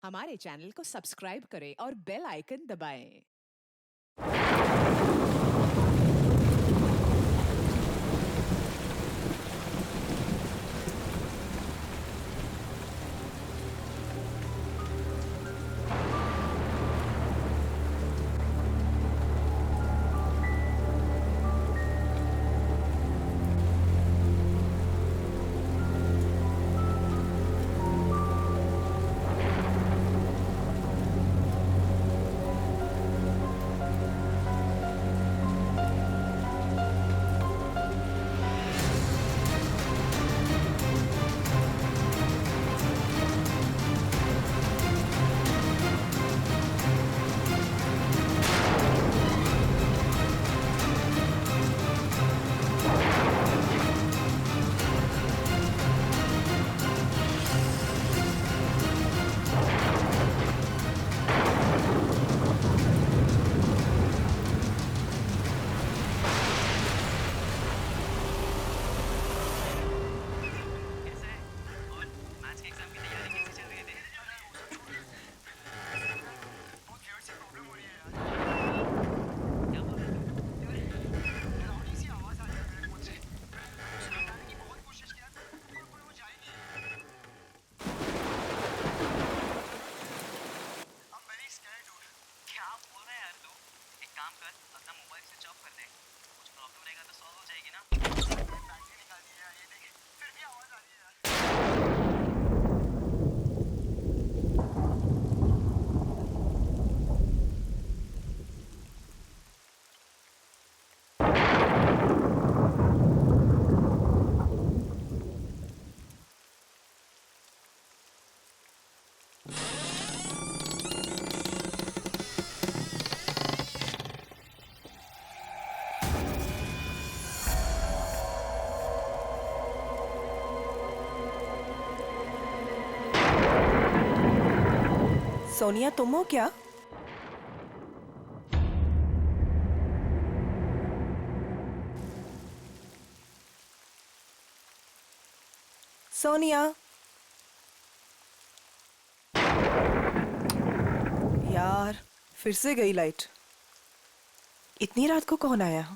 हमारे चैनल को सब्सक्राइब करें और बेल आइकन दबाएं। कैसा है? और मैथ्स के एग्जाम की तैयारी कैसी चल रही है तेरी? बहुत weird सी प्रॉब्लम हो रही है यार। क्या बोल रहा है तू? डरावनी सी आवाज आ रही है मेरे फोन से। उसको हटाने की बहुत कोशिश किया पर वो जा ही नहीं रही। I'm very scared dude। क्या बोल रहा है यार तू? एक काम कर, अपना मोबाइल स्विच ऑफ कर दे। कुछ प्रॉब्लम रहेगा तो सॉल्व हो जाएगी ना? मैंने बैटरी निकाल दी है यार, ये देख फिर भी आवाज आ रही है यार। सोनिया, तुम हो क्या? सोनिया, यार फिर से गई लाइट। इतनी रात को कौन आया?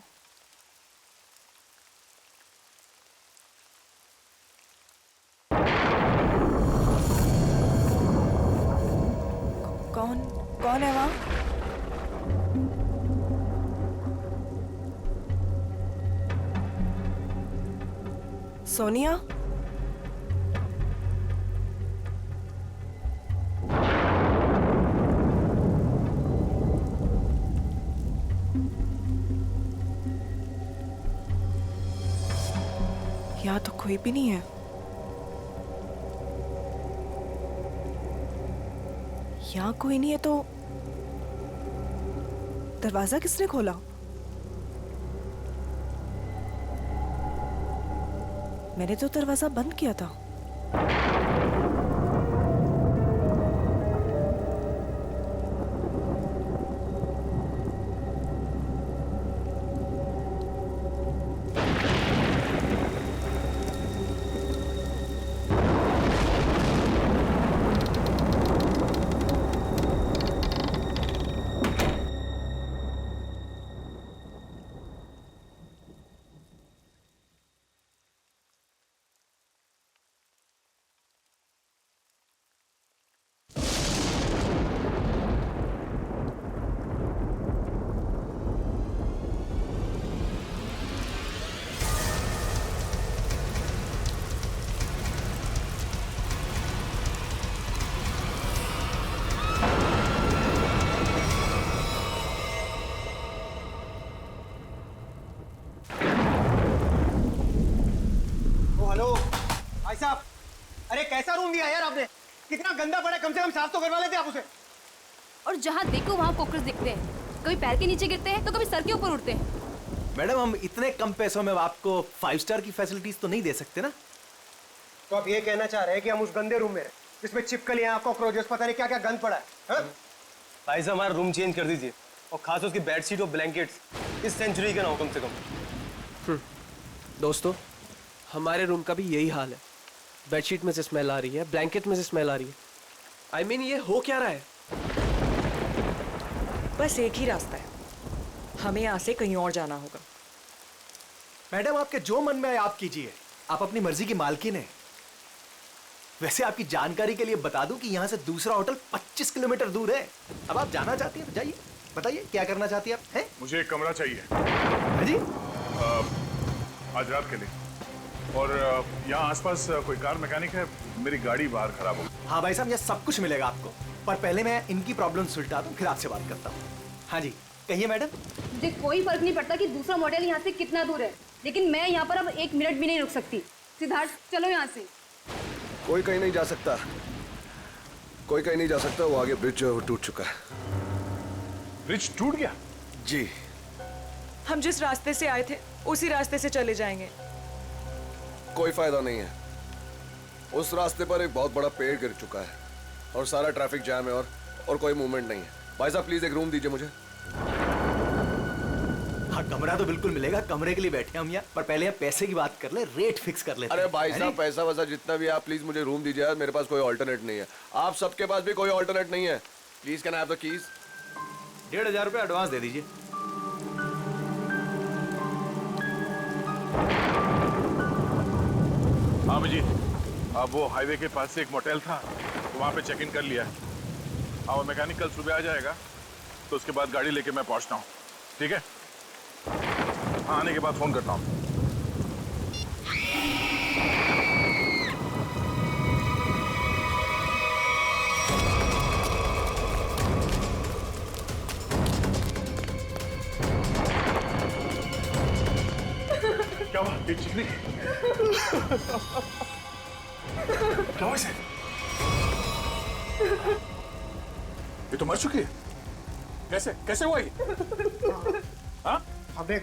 कौन कौन है वहां? सोनिया, यहाँ तो कोई भी नहीं है। यहाँ कोई नहीं है तो दरवाजा किसने खोला? मैंने तो दरवाजा बंद किया था। हेलो भाई साहब, अरे कैसा रूम दिया यार आपने? कितना गंदा पड़ा है, कम से कम साफ तो करवा लेते आप उसे। और जहाँ देखो वहाँ कॉकरोच दिखते हैं। कभी पैर के नीचे गिरते हैं तो कभी सर के ऊपर उड़ते हैं। मैडम, हम इतने कम पैसों में आपको 5 स्टार की फैसिलिटीज तो नहीं दे सकते ना। तो आप ये कहना चाह रहे हैं कि हम उस गंदे रूम में हैं, जिसमें छिपकलियां, कॉकरोचेस, पता नहीं क्या क्या गंद पड़ा है, हाँ? भाई साहब, हमारा रूम चेंज कर दीजिए और खास उसकी बेडशीट और ब्लैंकेट्स इस सेंचुरी के ना हो कम से कम। दोस्तों, हमारे रूम का भी यही हाल है। बेडशीट में से स्मेल आ रही है, ब्लैंकेट में से स्मेल आ रही है। I mean, ये हो क्या रहा है? बस एक ही रास्ता है, हमें यहाँ से कहीं और जाना होगा। मैडम आपके जो मन में आए आप कीजिए, आप अपनी मर्जी की मालकिन है। वैसे आपकी जानकारी के लिए बता दूं कि यहाँ से दूसरा होटल 25 किलोमीटर दूर है। अब आप जाना चाहती हैं तो जाइए, बताइए क्या करना चाहती हैं आप? हैं? मुझे एक कमरा चाहिए हाँ जी, आज रात के लिए। और यहाँ आसपास कोई कार मैकेनिक है? मेरी गाड़ी बाहर खराब हो गई। हाँ भाई साहब, यहाँ सब कुछ मिलेगा आपको, पर पहले मैं इनकी प्रॉब्लम सुलझा दूं, फिर आपसे बात करता हूँ। हाँ जी, कहिए मैडम। मुझे कोई फर्क नहीं पड़ता कि दूसरा मॉडल यहाँ से कितना दूर है, लेकिन मैं यहाँ पर अब 1 मिनट भी नहीं रुक सकती। सिद्धार्थ, चलो यहाँ से। कोई कहीं नहीं जा सकता, कोई कहीं नहीं जा सकता। वो आगे ब्रिज जो है वो टूट चुका है। ब्रिज टूट गया? जी। हम जिस रास्ते से आए थे उसी रास्ते से चले जाएंगे। कोई फायदा नहीं है, उस रास्ते पर एक बहुत बड़ा पेड़ गिर चुका है और सारा ट्रैफिक जैम है और कोई मूवमेंट नहीं है। भाई साहब प्लीज एक रूम दीजिए मुझे। हाँ, कमरा तो बिल्कुल मिलेगा, कमरे के लिए बैठे हम यहाँ, पर पहले हम पैसे की बात कर ले, रेट फिक्स कर लेते हैं। अरे भाई साहब पैसा वैसा जितना भी आप प्लीज मुझे रूम दीजिए यार, मेरे पास कोई ऑल्टरनेट नहीं है। आप सबके पास भी कोई ऑल्टरनेट नहीं है। Please can I have the keys? 1500 रुपये एडवांस दे दीजिए। हाँ अभिजीत, अब वो हाईवे के पास से एक मोटेल था, तो वहाँ पे चेक इन कर लिया है। और मैकेनिक कल सुबह आ जाएगा, तो उसके बाद गाड़ी लेके मैं पहुँचता हूँ, ठीक है? हाँ, आने के बाद फोन करता हूँ। क्या हुआ? ये चिकनी क्या हुआ इसे? ये तो मर चुकी है। कैसे कैसे हुआ ये? हाँ? हमने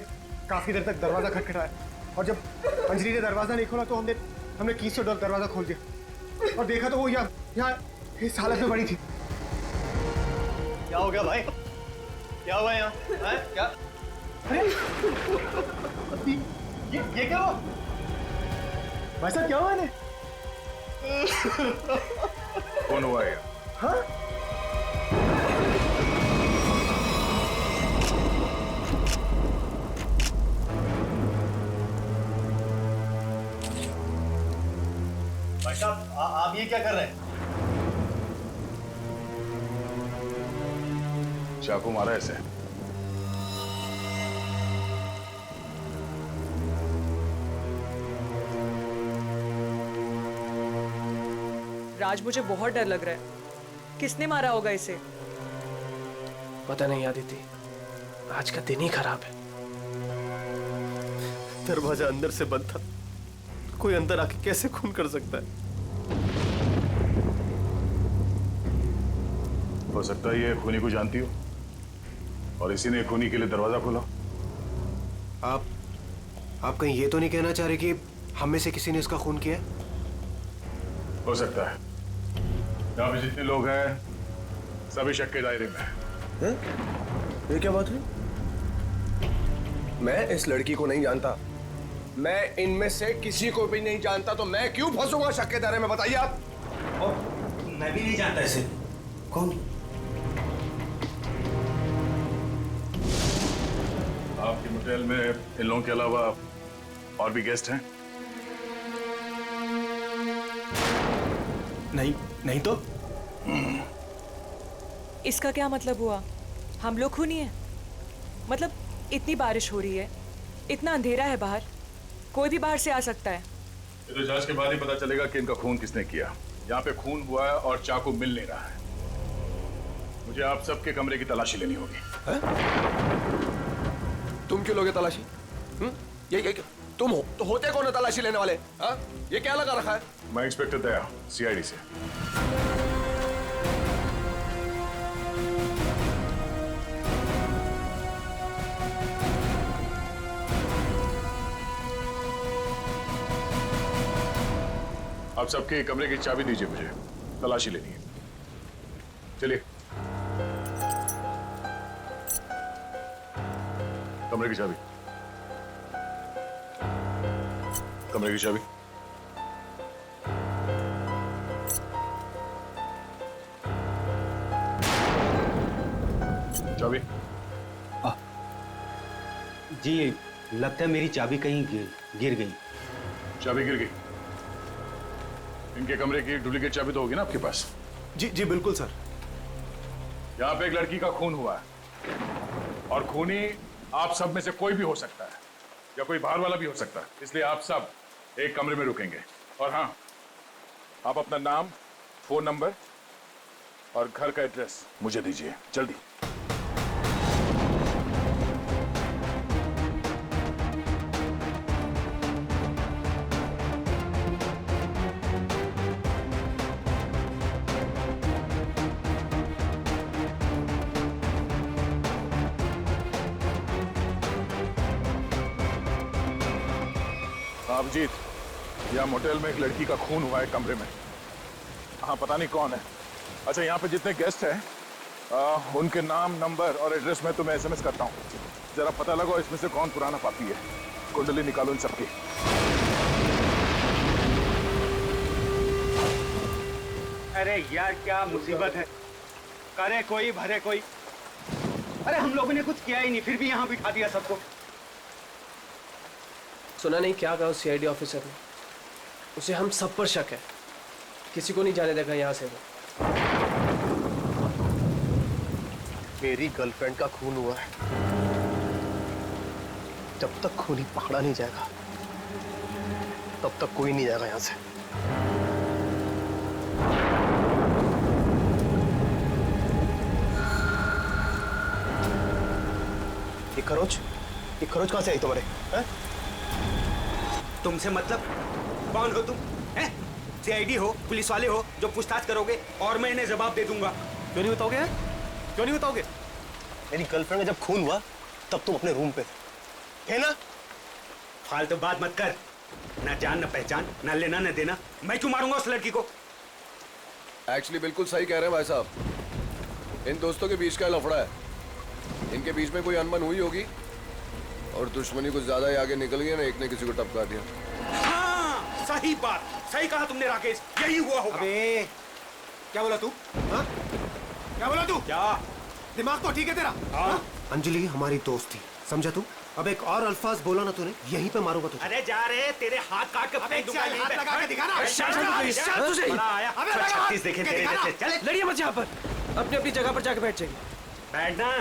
काफी देर तक दरवाजा खटखटाया और जब अंजलि ने दरवाजा नहीं खोला तो हमने कीज से दरवाजा खोल दिया और देखा तो वो यहाँ इस हालत में पड़ी थी। क्या हो गया भाई? क्या हुआ यहाँ? क्या? अरे ये क्या हुआ भाई साहब? क्या हुआ इन्हें? कौन हुआ ये? हाँ? भाई साहब आप ये क्या कर रहे हैं? चाकू मारा ऐसे? राज, मुझे बहुत डर लग रहा है। किसने मारा होगा इसे? पता नहीं आदिति, आज का दिन ही खराब है। दरवाजा अंदर से बंद था, कोई अंदर आके कैसे खून कर सकता है? हो सकता है ये खूनी को जानती हो और इसी ने खूनी के लिए दरवाजा खोला। आप कहीं ये तो नहीं कहना चाह रहे कि हम में से किसी ने इसका खून किया? हो सकता है। यहाँ पे जितने लोग हैं सभी शक के दायरे में हैं। ये क्या बात हुई? मैं इस लड़की को नहीं जानता, मैं इनमें से किसी को भी नहीं जानता, तो मैं क्यों फंसूंगा शक के दायरे में? बताइए आप। और मैं भी नहीं जानता इसे। कौन? आपके मोटेल में इन लोगों के अलावा और भी गेस्ट हैं? नहीं तो इसका क्या मतलब हुआ? हम लोग खूनी हैं? मतलब इतनी बारिश हो रही है, इतना अंधेरा है बाहर, कोई भी बाहर से आ सकता है। ये तो जांच के बाद ही पता चलेगा कि इनका खून किसने किया। यहाँ पे खून हुआ है और चाकू मिल नहीं रहा है। मुझे आप सबके कमरे की तलाशी लेनी होगी। तुम क्यों लोगे तलाशी? ये तुम हो तो होते कौन है तलाशी लेने वाले? हा? ये क्या लगा रखा है? मैं इंस्पेक्टर दया, सीआईडी से। आप सबके कमरे की चाबी दीजिए, मुझे तलाशी लेनी है। चलिए। कमरे की चाबी। कमरे की चाबी। चाबी? जी लगता है मेरी चाबी कहीं गिर गई। चाबी गिर गई? इनके कमरे की डुप्लीकेट चाबी तो होगी ना आपके पास? जी जी बिल्कुल सर। यहाँ पे एक लड़की का खून हुआ है और खूनी आप सब में से कोई भी हो सकता है या कोई बाहर वाला भी हो सकता है, इसलिए आप सब एक कमरे में रुकेंगे। और हाँ, आप अपना नाम, फोन नंबर और घर का एड्रेस मुझे दीजिए जल्दी। अभिजीत, यहाँ मोटेल में एक लड़की का खून हुआ है कमरे में। हाँ, पता नहीं कौन है। अच्छा, यहाँ पे जितने गेस्ट हैं उनके नाम, नंबर और एड्रेस मैं तुम्हें एसएमएस करता हूँ। जरा पता लगाओ इसमें से कौन पुराना पापी है। कुंडली निकालो इन सबकी। अरे यार क्या मुसीबत है। करे कोई भरे कोई। अरे हम लोगों ने कुछ किया ही नहीं, फिर भी यहाँ बिठा दिया सबको। सुना नहीं क्या कहा उस सीआईडी ऑफिसर ने? उसे हम सब पर शक है, किसी को नहीं जाने देगा यहाँ से वो। मेरी गर्लफ्रेंड का खून हुआ है, जब तक खूनी पकड़ा नहीं जाएगा तब तक कोई नहीं जाएगा यहाँ से। ये खरोच कहाँ से आई तुम्हारे? हैं? तुमसे मतलब? कौन हो तुम? हैं? सीआईडी हो, पुलिस वाले हो जो पूछताछ करोगे और मैं इन्हें जवाब दे दूंगा। क्यों नहीं बताओगे? क्यों नहीं बताओगे? मेरी गर्लफ्रेंड का जब खून हुआ तब तुम अपने रूम पे थे, है ना? फालतू बात मत कर। ना जान ना पहचान, ना लेना ना देना। मैं क्यों मारूंगा उस लड़की को? एक्चुअली बिल्कुल सही कह रहे हैं भाई साहब। इन दोस्तों के बीच का लफड़ा है। इनके बीच में कोई अनबन हुई होगी और दुश्मनी कुछ ज्यादा ही आगे निकल गया ना, एक ने किसी को टपका दिया। हाँ, सही बात, सही कहा तुमने राकेश, यही हुआ होगा। अबे क्या बोला तू? हाँ? क्या बोला तू? क्या दिमाग तो ठीक है तेरा? हाँ? अंजलि हमारी दोस्त थी, समझा तू? अब एक और अल्फाज बोला ना तूने, यहीं पे मारूंगा तुझे। अरे जा रहे, तेरे हाथ काट के फेंक दूंगा यहीं पे। हाथ लगा के दिखा ना। बड़ा आया। 36 देखे तेरे जैसे। चल लड़िए मत यहाँ पर, अपनी अपनी जगह पर जाके बैठ जाइए। बैठना।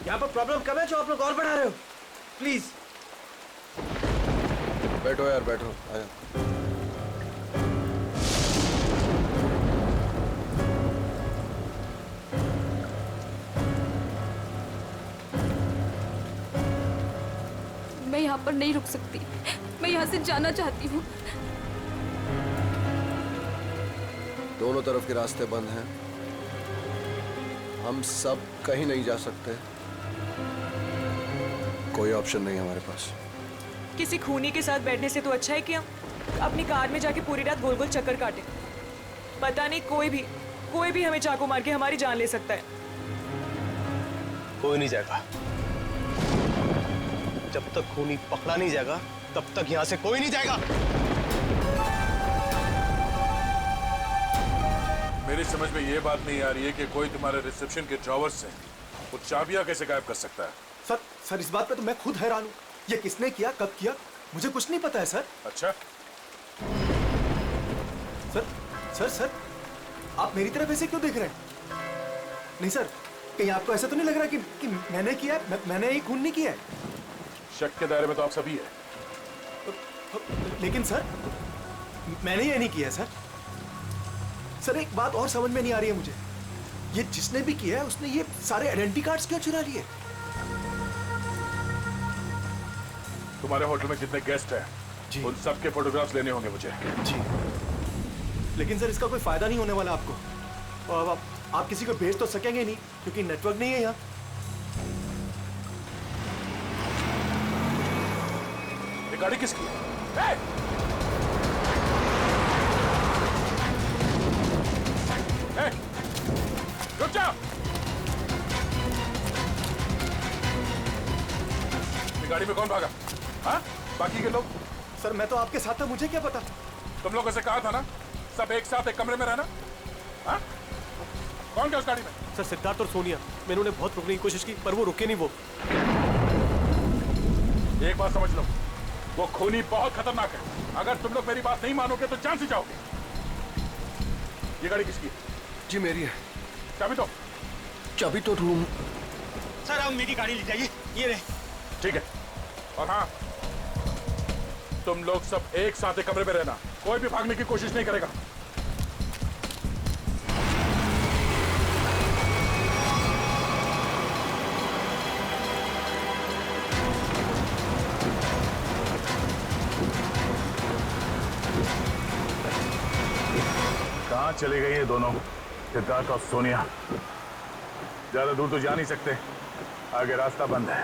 यहाँ पर प्रॉब्लम कब है जो आप लोग और बढ़ा रहे हो? प्लीज बैठो यार, बैठो। आया। मैं यहाँ पर नहीं रुक सकती, मैं यहाँ से जाना चाहती हूँ। दोनों तरफ के रास्ते बंद हैं, हम सब कहीं नहीं जा सकते। कोई ऑप्शन नहीं हमारे पास। किसी खूनी के साथ बैठने से तो अच्छा है कि हम अपनी कार में जाके पूरी रात गोल गोल चक्कर काटें। पता नहीं कोई भी हमें चाकू मार के हमारी जान ले सकता है। कोई नहीं जाएगा। जब तक खूनी पकड़ा नहीं जाएगा तब तक यहाँ से कोई नहीं जाएगा। मेरी समझ में ये बात नहीं आ रही है कि कोई तुम्हारे रिसेप्शन के ड्रॉवर से वो चाबियां कैसे गायब कर सकता है? सर इस बात पे तो मैं खुद हैरान हूँ। ये किसने किया, कब किया, मुझे कुछ नहीं पता है सर। अच्छा, सर आप मेरी तरफ ऐसे क्यों देख रहे हैं? नहीं सर, कहीं आपको ऐसा तो नहीं लग रहा कि मैंने किया है? मैंने ये खून नहीं किया है। शक के दायरे में तो आप सभी है। लेकिन सर मैंने ये नहीं किया सर। सर एक बात और समझ में नहीं आ रही है मुझे, ये जिसने भी किया है उसने ये सारे आइडेंटिटी कार्ड्स क्यों चुरा लिए? तुम्हारे होटल में जितने गेस्ट हैं जी, उन सबके फोटोग्राफ्स लेने होंगे मुझे। जी, लेकिन सर इसका कोई फायदा नहीं होने वाला आपको। और आप किसी को भेज तो सकेंगे नहीं क्योंकि नेटवर्क नहीं है यहाँ। ये गाड़ी किसकी है? रुक जाओ। ये गाड़ी में कौन भागा? हाँ? बाकी के लोग? सर मैं तो आपके साथ था, मुझे क्या पता। तुम लोगों से कहा था ना सब एक साथ एक कमरे में रहना। हाँ? कौन था उस गाड़ी में? सर सिद्धार्थ और सोनिया। मैंने उन्हें बहुत रोकने की कोशिश की पर वो रुके नहीं। वो एक बात समझ लो, वो खूनी बहुत खतरनाक है। अगर तुम लोग मेरी बात नहीं मानोगे तो जान से जाओगे। ये गाड़ी किसकी है? जी मेरी है। चाबी दो। चाबी तो रूम। सर अब मेरी गाड़ी ले जाइए, ये रहे। ठीक है। और हाँ, तुम लोग सब एक साथ एक कमरे में रहना, कोई भी भागने की कोशिश नहीं करेगा। कहाँ चले गए ये दोनों, सिद्धार्थ और सोनिया? ज्यादा दूर तो जा नहीं सकते, आगे रास्ता बंद है।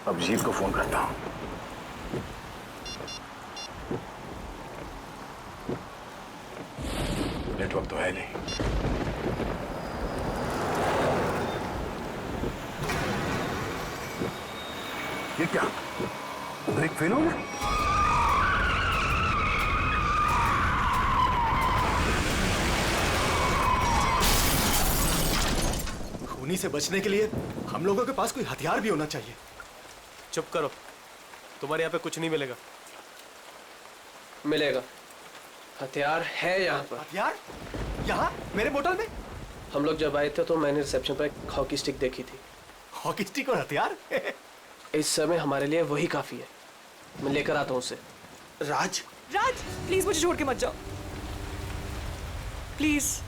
अब जीत को फोन करता हूं। नेटवर्क तो है नहीं। ये क्या, ब्रेक फेल हो गया? खूनी से बचने के लिए हम लोगों के पास कोई हथियार भी होना चाहिए। चुप करो, तुम्हारे यहाँ पे कुछ नहीं मिलेगा। मिलेगा, हथियार है यहाँ पर। हथियार? यहाँ मेरे बोतल में? हम लोग जब आए थे तो मैंने रिसेप्शन पर एक हॉकी स्टिक देखी थी। हॉकी स्टिक और हथियार? इस समय हमारे लिए वही काफी है। मैं लेकर आता हूँ उसे। राज, राज प्लीज मुझे छोड़ के मत जाओ, प्लीज।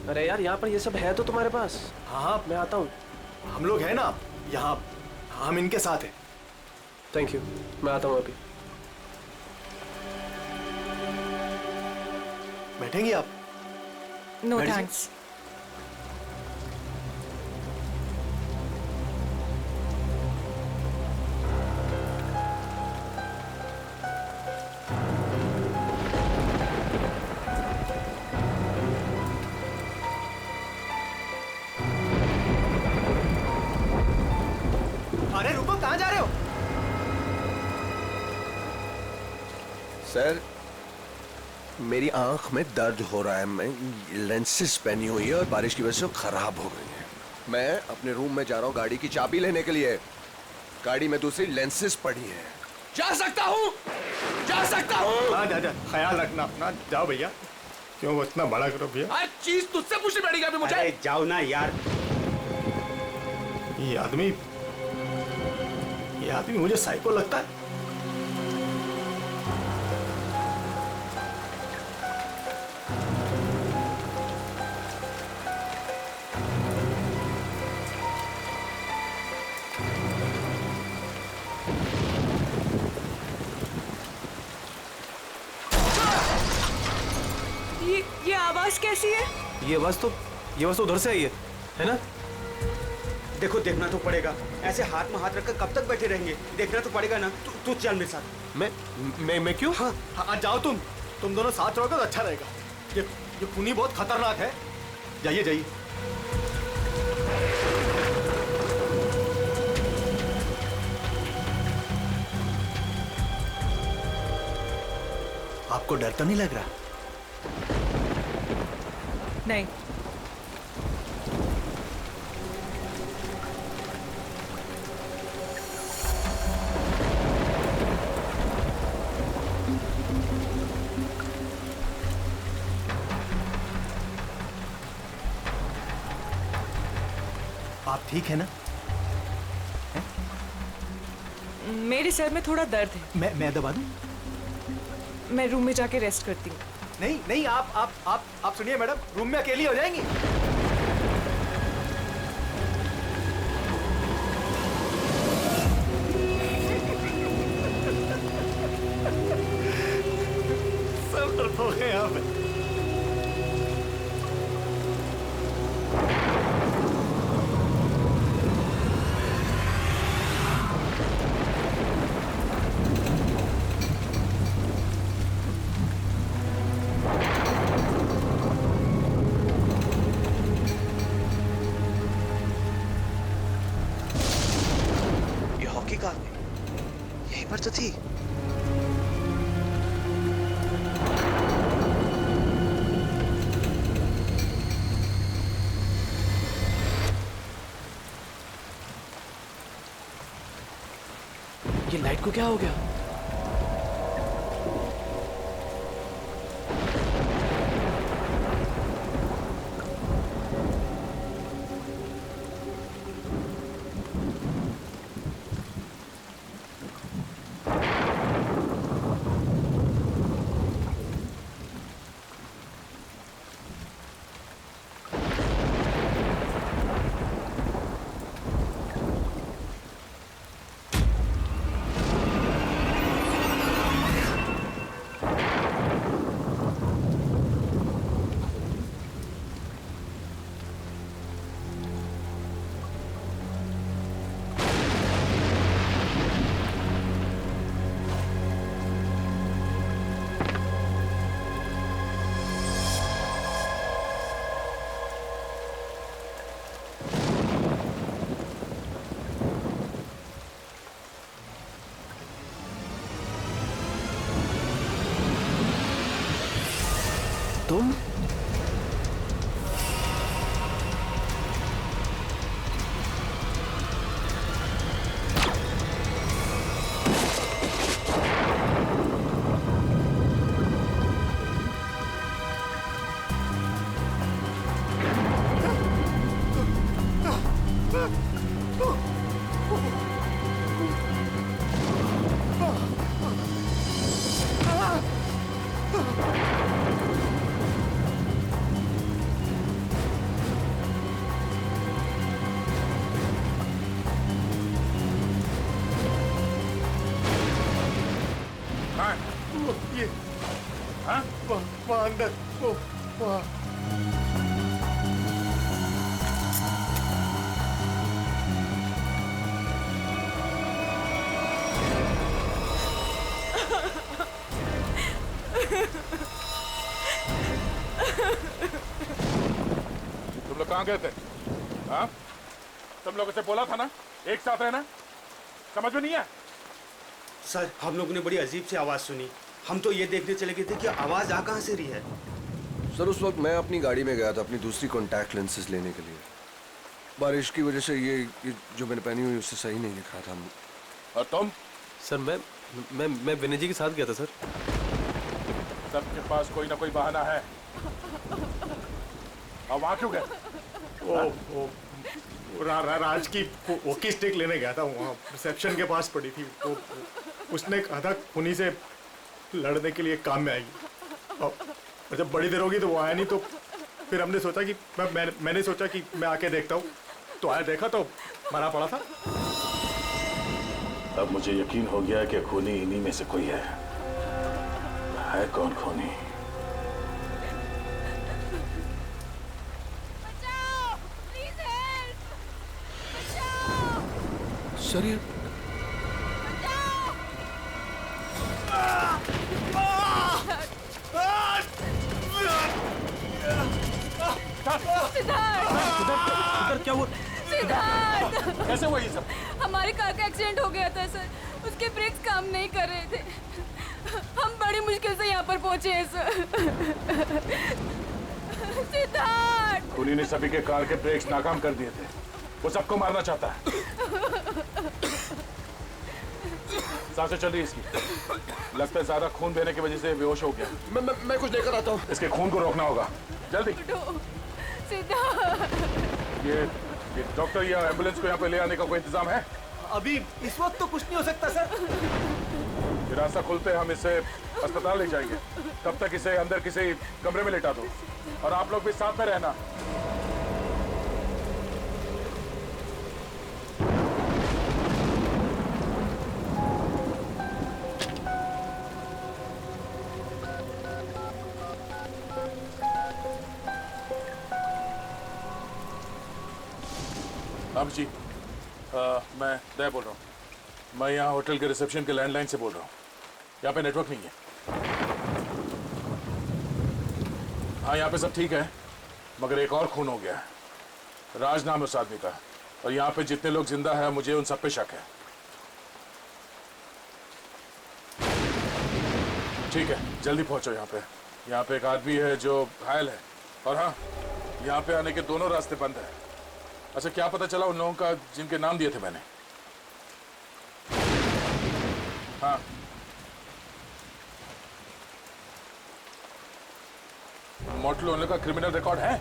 अरे यार यहाँ पर ये सब है तो तुम्हारे पास। हाँ मैं आता हूँ। हम लोग हैं ना यहाँ, हम इनके साथ हैं। थैंक यू, मैं आता हूँ अभी। बैठेंगे आप? नो बैठ थैंक्स। अरे रुको, कहाँ जा रहे हो? सर मेरी आंख में दर्द हो रहा है। मैं लेंसेज पहनी हुई है और बारिश की वजह से वो खराब हो गई है। मैं अपने रूम में जा रहा हूँ गाड़ी की चाबी लेने के लिए। गाड़ी में दूसरी लेंसेज पड़ी है। जा सकता हूँ, जा सकता हूँ। हाँ जा, ख्याल रखना अपना। जाओ भैया। क्यों वो इतना बड़ा करो भैया? हर चीज तुझसे पूछनी पड़ेगी अभी मुझे। अरे जाओ ना यार। ये आदमी मुझे साइको लगता है। ये आवाज कैसी है? ये आवाज तो उधर से आई है ना? देखो देखना तो पड़ेगा, ऐसे हाथ में हाथ रखकर कब तक बैठे रहेंगे? देखना तो पड़ेगा ना। तू चल मेरे साथ। मैं क्यों? हाँ जाओ तुम दोनों साथ रहोगे तो अच्छा रहेगा। ये खूनी बहुत खतरनाक है। जाइए जाइए। आपको डर तो नहीं लग रहा? नहीं। आप ठीक है ना? मेरे सर में थोड़ा दर्द है। मैं दबा दूं? मैं रूम में जाके रेस्ट करती हूँ। नहीं, आप सुनिए मैडम, रूम में अकेली हो जाएंगी। सब डरपोक हैं यहाँ पे। कार में यहीं पर तो थी। फ्लाइट को क्या हो गया? तुम? ये हाँ? वहाँ अंदर वहाँ तुम लोग कहाँ गए थे? हाँ? तुम लोगों से बोला था ना एक साथ रहना, समझ में नहीं है? सर हम लोगों ने बड़ी अजीब सी आवाज सुनी, हम तो ये देखने चले गए थे कि आवाज आ कहाँ से रही है। सर उस वक्त मैं अपनी गाड़ी में गया था अपनी दूसरी कॉन्टैक्ट लेंसेज लेने के लिए। बारिश की वजह से ये जो मैंने पहनी हुई उससे सही नहीं दिख रहा था। और तुम? सर मैं विनय जी के साथ गया था सर। सबके पास कोई ना कोई बहाना है। और वहाँ क्यों गए? राज की वॉकी स्टिक लेने गया था, वहाँ रिसेप्शन के पास पड़ी थी। उसने कहा था खूनी से लड़ने के लिए काम में आएगी, और जब बड़ी देर होगी तो वो आया नहीं। तो फिर हमने सोचा कि मैंने सोचा कि मैं आके देखता हूँ, तो आया देखा तो मरा पड़ा था। अब मुझे यकीन हो गया कि खूनी इन्हीं में से कोई है। कौन खूनी? सर ये सिद्धार्थ क्या हुआ? सिद्धार्थ कैसे हुआ ये सब? हमारी कार का एक्सीडेंट हो गया था सर, उसके ब्रेक्स काम नहीं कर रहे थे, हम बड़ी मुश्किल से यहाँ पर पहुंचे हैं सर। सिद्धार्थ खूनी ने सभी के कार के ब्रेक्स नाकाम कर दिए थे, वो सबको मारना चाहता है। सांसें चल रही इसकी, लगता है ज्यादा खून देने की वजह से बेहोश हो गया। मैं कुछ लेकर आता हूँ। इसके खून को रोकना होगा जल्दी। ये डॉक्टर या एम्बुलेंस को यहाँ पे ले आने का कोई इंतजाम है? अभी इस वक्त तो कुछ नहीं हो सकता सर। ये रास्ता खुलते हम इसे अस्पताल ले जाएंगे, तब तक इसे अंदर किसी कमरे में लेटा दो, और आप लोग भी साथ में रहना। अब जी मैं दया बोल रहा हूँ। मैं यहाँ होटल के रिसेप्शन के लैंडलाइन से बोल रहा हूँ। यहाँ पे नेटवर्क नहीं है। हाँ यहाँ पे सब ठीक है, मगर एक और खून हो गया है। राज नाम है उस आदमी का, और यहाँ पे जितने लोग जिंदा हैं मुझे उन सब पे शक है। ठीक है जल्दी पहुँचो यहाँ पे। यहाँ पे एक आदमी है जो घायल है, और हाँ यहाँ पे आने के दोनों रास्ते बंद है। अच्छा क्या पता चला उन लोगों का जिनके नाम दिए थे मैंने? हाँ मोटल ओनर का क्रिमिनल रिकॉर्ड है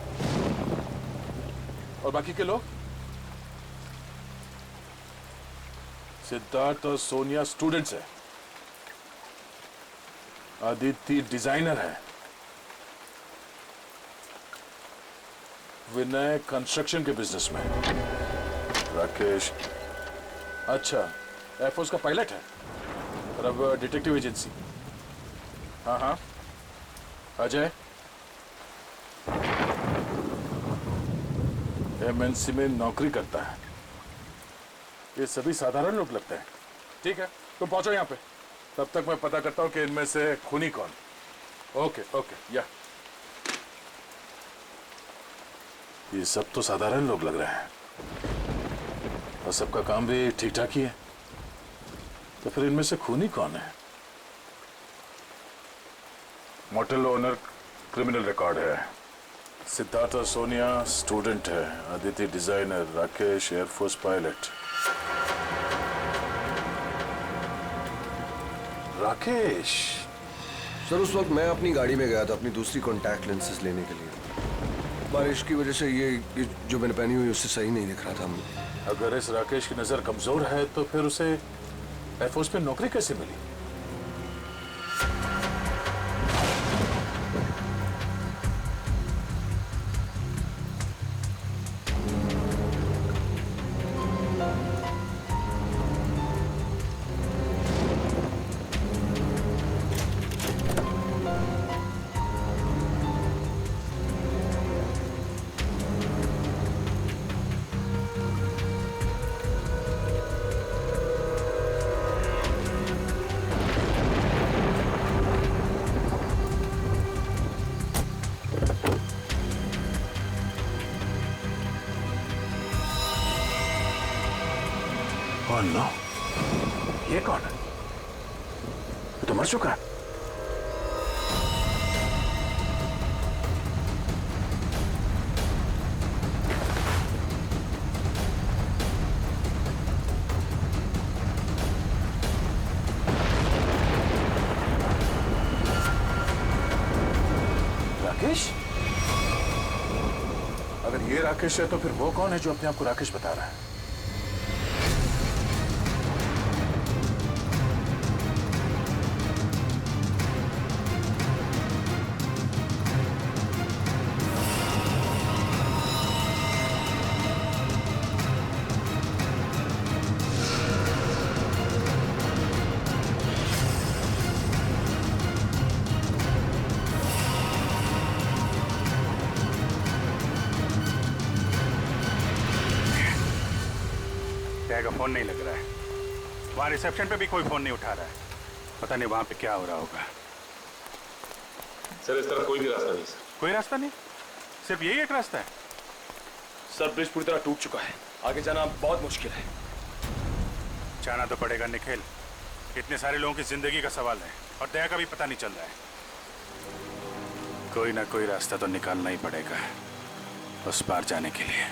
और बाकी के लोग? सिद्धार्थ और सोनिया स्टूडेंट्स है, आदित्य डिजाइनर है, विनय कंस्ट्रक्शन के बिजनेस में, राकेश अच्छा एयरफोर्स का पायलट है और अब डिटेक्टिव एजेंसी। हाँ हाँ अजय एमएनसी में नौकरी करता है। ये सभी साधारण लोग लगते हैं। ठीक है तुम पहुंचो यहाँ पे, तब तक मैं पता करता हूँ कि इनमें से खूनी कौन। ओके ओके या ये सब तो साधारण लोग लग रहे हैं और सबका काम भी ठीक ठाक ही है, तो फिर इनमें से खूनी कौन है? मोटेल ओनर क्रिमिनल रिकॉर्ड है, सिद्धार्थ और सोनिया स्टूडेंट है, Aditya designer, Rakesh air force pilot. Rakesh sir उस वक्त मैं अपनी गाड़ी में गया था अपनी दूसरी कॉन्टैक्ट लेंसेज लेने के लिए। बारिश की वजह से ये जो मैंने पहनी हुई उससे सही नहीं दिख रहा था। अगर इस राकेश की नजर कमजोर है तो फिर उसे एयरफोर्स में नौकरी कैसे मिली? कौन नो? ये कौन है? ये तो मर चुका है। राकेश? अगर ये राकेश है तो फिर वो कौन है जो अपने आप को राकेश बता रहा है? का फोन नहीं लग रहा है, वहां रिसेप्शन पे भी कोई फोन नहीं उठा रहा है, पता नहीं वहां पे क्या हो रहा होगा। सर इस तरफ कोई भी रास्ता नहीं। सर कोई रास्ता नहीं, सिर्फ यही एक रास्ता है। सर ब्रिज पूरी तरह टूट चुका है, आगे जाना बहुत मुश्किल है। जाना तो पड़ेगा निखिल, इतने सारे लोगों की जिंदगी का सवाल है और दया का भी पता नहीं चल रहा है। कोई ना कोई रास्ता तो निकालना ही पड़ेगा उस पार जाने के लिए।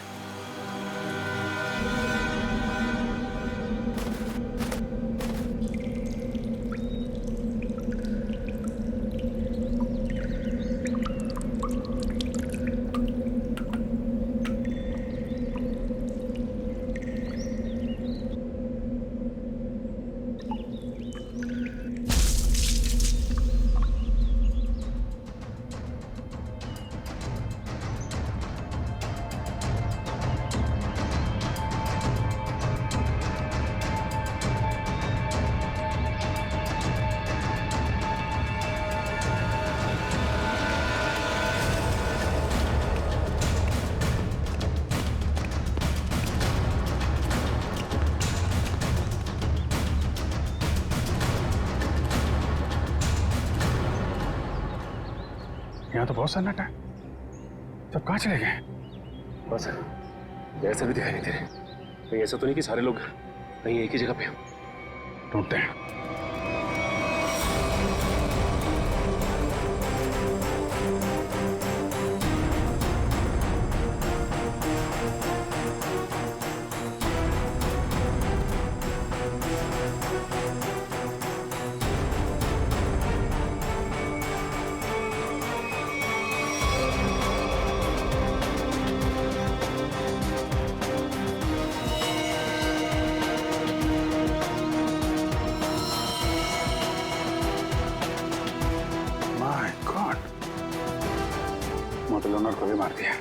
यहाँ तो बहुत सन्नाटा है, सब कहाँ चले गए? बस ऐसा भी दिखाई नहीं दे रहे। कहीं ऐसा तो नहीं कि सारे लोग कहीं एक ही जगह पे हो? ढूंढते हैं। होटल ओनर को भी मार दिया।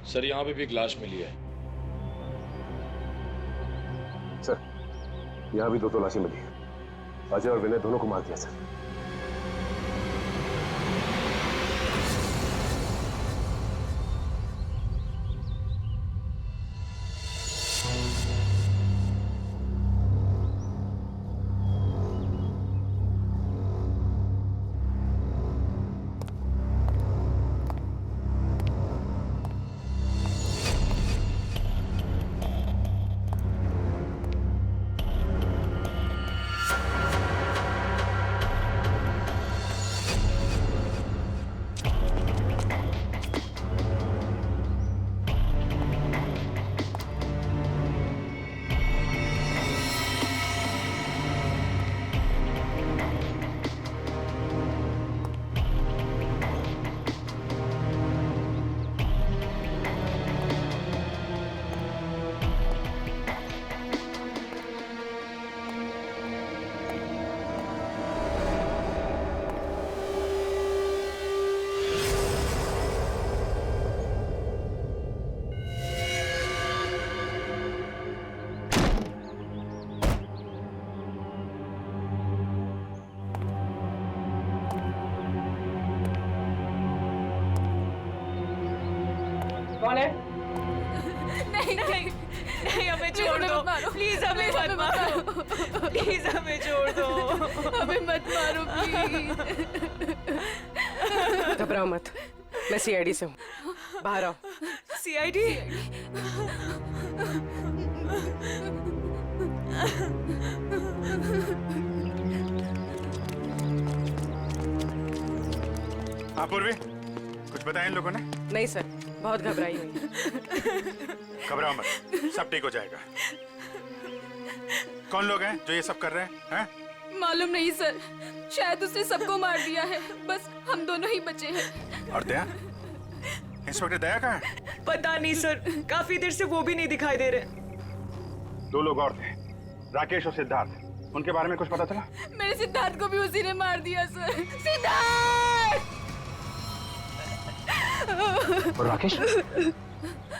सर यहाँ पे भी एक लाश मिली है। सर यहाँ भी 2 तलाशी मिली है। अजय और विनय दोनों को मार दिया सर। कौन है? नहीं नहीं नहीं, हमें छोड़ दो प्लीज, हमें मत मारो प्लीज, हमें छोड़ दो, हमें मत मारो प्लीज। घबराओ मत, मैं सीआईडी से हूँ, बाहर आओ। सीआईडी? हाँ पूर्वी, कुछ बताया इन लोगों ने? नहीं सर, बहुत घबराई हुई। घबराओ मत, सब ठीक हो जाएगा। कौन लोग हैं जो ये सब कर रहे हैं? मालूम नहीं सर, शायद उसने सबको मार दिया है, बस हम दोनों ही बचे हैं। और दया? इंस्पेक्टर दया कहाँ है? पता नहीं सर, काफी देर से वो भी नहीं दिखाई दे रहे। 2 लोग और थे, राकेश और सिद्धार्थ, उनके बारे में कुछ पता चला? मेरे सिद्धार्थ को भी उसी ने मार दिया सर। सिद्धार्थ! और राकेश?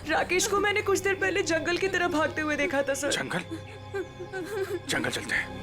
राकेश को मैंने कुछ देर पहले जंगल की तरफ भागते हुए देखा था सर। जंगल? जंगल चलते हैं।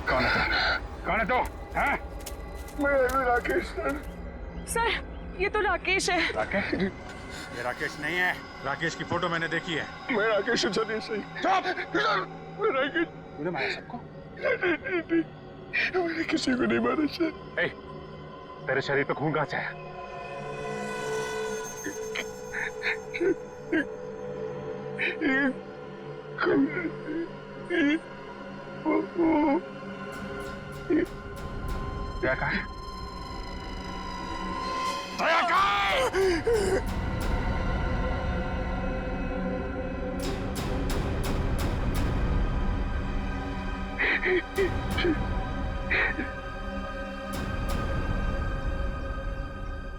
कौन है तो? हैं? मैं राकेश सर, ये तो राकेश है। राकेश? ये राकेश नहीं है। राकेश की फोटो मैंने देखी है। मैं राकेश सर, नहीं सही। चुप! मैं राकेश। तूने मारा सबको? नहीं, मैंने किसी को नहीं मारा सर। तेरे शरीर पे खून कहाँ से है? क्या कहा?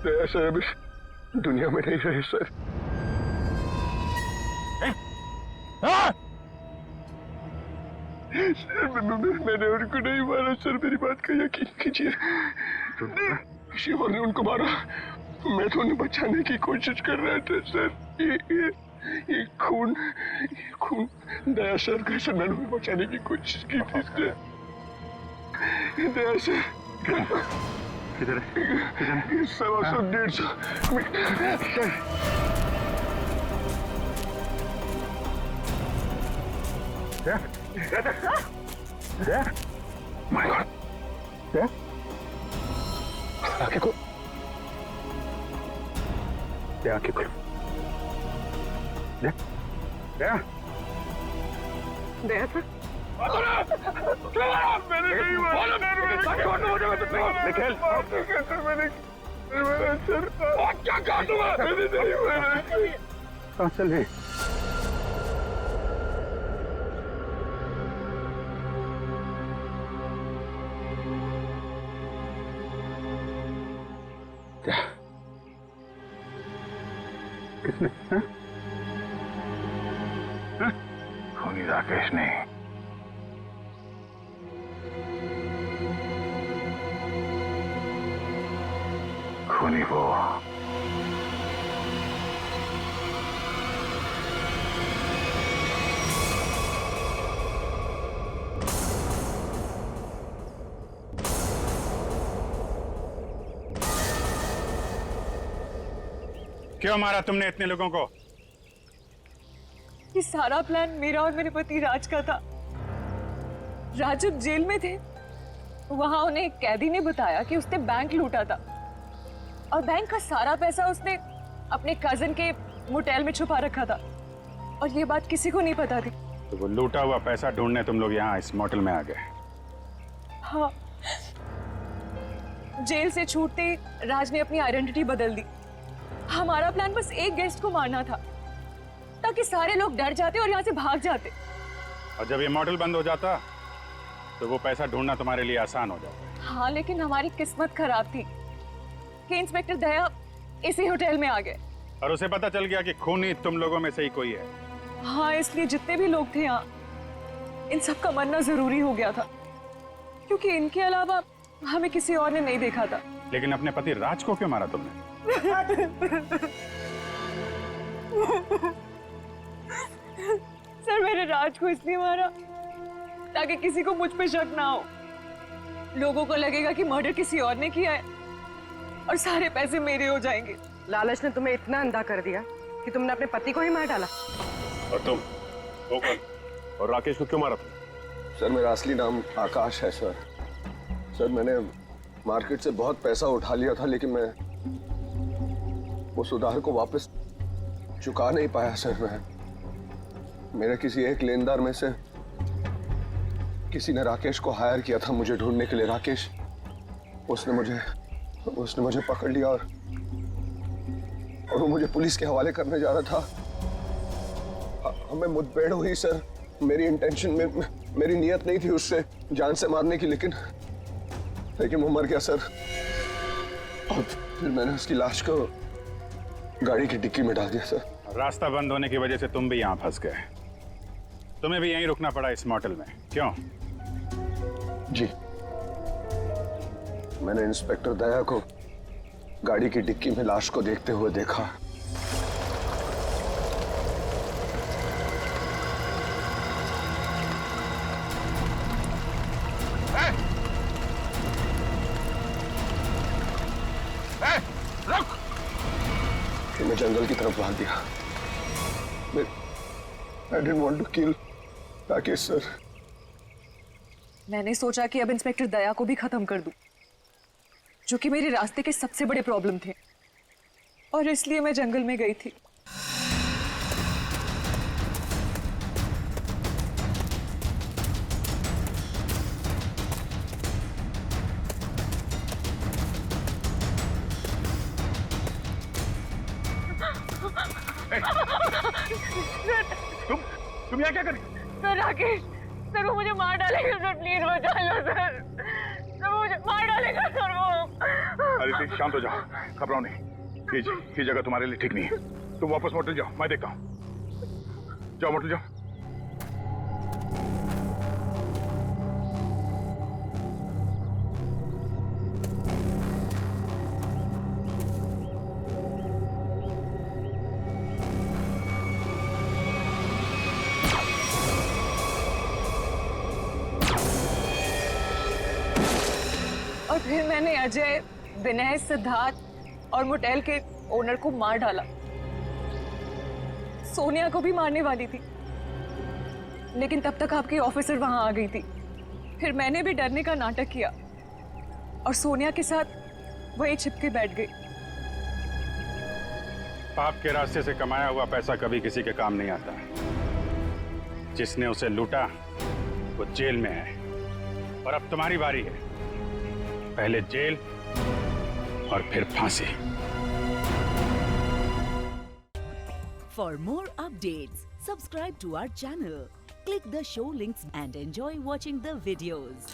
दया सर अभी दुनिया में नहीं रहे सर। मैंने उनको नहीं मारा सर, मेरी बात का यकीन कीजिए। किसी और ने उनको मारा, मैं तो उन्हें बचाने की कोशिश कर रहा था सर। ये खून दया सर का सर, मैंने उन्हें बचाने की कोशिश की थी सर। दया सर किधर है? 100-150 माय गॉड! आंखें खोल, आंखें खोल। दया सर, मैंने नहीं मारा। निखिल, सर क्या काटूंगा? मैंने नहीं मारा। कहाँ चले? क्या? किसने? खूनी राकेश नहीं, खूनी वो। क्यों मारा तुमने इतने लोगों को? ये सारा प्लान मेरा और मेरे पति राज का था। राज जब जेल में थे, वहां उन्हें एक कैदी ने बताया कि उसने बैंक लूटा था और बैंक का सारा पैसा उसने अपने कजन के मोटेल में छुपा रखा था और ये बात किसी को नहीं पता थी। तो वो लूटा हुआ पैसा ढूंढने तुम लोग यहाँ इस मोटेल में आ गए? हाँ, जेल से छूटते राज ने अपनी आइडेंटिटी बदल दी। हमारा प्लान बस एक गेस्ट को मारना था ताकि सारे लोग डर जाते और यहाँ से भाग जाते। और जब ये मॉडल बंद हो जाता तो वो पैसा ढूंढना तुम्हारे लिए आसान हो जाता। हाँ, लेकिन हमारी किस्मत खराब थी कि इंस्पेक्टर दया इसी होटल में आ गए और उसे पता चल गया कि खूनी तुम लोगों में से ही कोई है। हाँ, इसलिए जितने भी लोग थे यहाँ, इन सब का मरना जरूरी हो गया था क्योंकि इनके अलावा हमें किसी और ने नहीं देखा था। लेकिन अपने पति राज को क्यों मारा तुमने? सर, मैंने राज को इसलिए मारा ताकि किसी को मुझ पे शक ना हो। लोगों को लगेगा कि मर्डर किसी और ने किया है और सारे पैसे मेरे हो जाएंगे। लालच ने तुम्हें इतना अंधा कर दिया कि तुमने अपने पति को ही मार डाला। और तुम वो कौन? और राकेश को क्यों मारा तुम? सर मेरा असली नाम आकाश है सर। सर मैंने मार्केट से बहुत पैसा उठा लिया था लेकिन मैं उस उधार को वापस चुका नहीं पाया सर। मेरे किसी एक लेनदार में से किसी ने राकेश को हायर किया था मुझे ढूंढने के लिए। राकेश उसने मुझे पकड़ लिया और वो मुझे पुलिस के हवाले करने जा रहा था। हमें मुठभेड़ हुई सर। मेरी इंटेंशन में मेरी नियत नहीं थी उससे जान से मारने की, लेकिन वो मर गया सर। और फिर मैंने उसकी लाश को गाड़ी की डिक्की में डाल दिया सर। रास्ता बंद होने की वजह से तुम भी यहाँ फंस गए। तुम्हें भी यहीं रुकना पड़ा इस मोटेल में, क्यों? जी, मैंने इंस्पेक्टर दया को गाड़ी की डिक्की में लाश को देखते हुए देखा। जंगल की तरफ भाग गया। I didn't want to kill Rakesh sir. मैंने सोचा कि अब इंस्पेक्टर दया को भी खत्म कर दूं, जो कि मेरे रास्ते के सबसे बड़े प्रॉब्लम थे, और इसलिए मैं जंगल में गई थी। तुम यहाँ क्या कर रही? सर राकेश, सर वो मुझे मार डालेगा सर, प्लीज बचा लो सर। सर वो मुझे मार डालेगा सर वो। अदिति शांत हो जाओ, घबराओ नहीं। ये जगह तुम्हारे लिए ठीक नहीं है। तुम वापस मोटल जाओ, मैं देखता हूँ। जाओ मोटल जाओ। और फिर मैंने अजय, विनय, सिद्धार्थ और मोटेल के ओनर को मार डाला। सोनिया को भी मारने वाली थी, लेकिन तब तक आपकी ऑफिसर वहां आ गई थी। फिर मैंने भी डरने का नाटक किया और सोनिया के साथ वहीं छिपके बैठ गई। आपके रास्ते से कमाया हुआ पैसा कभी किसी के काम नहीं आता। जिसने उसे लूटा वो जेल में है, और अब तुम्हारी बारी है। पहले जेल और फिर फांसी। For more updates, subscribe to our channel, click the show links and enjoy watching the videos.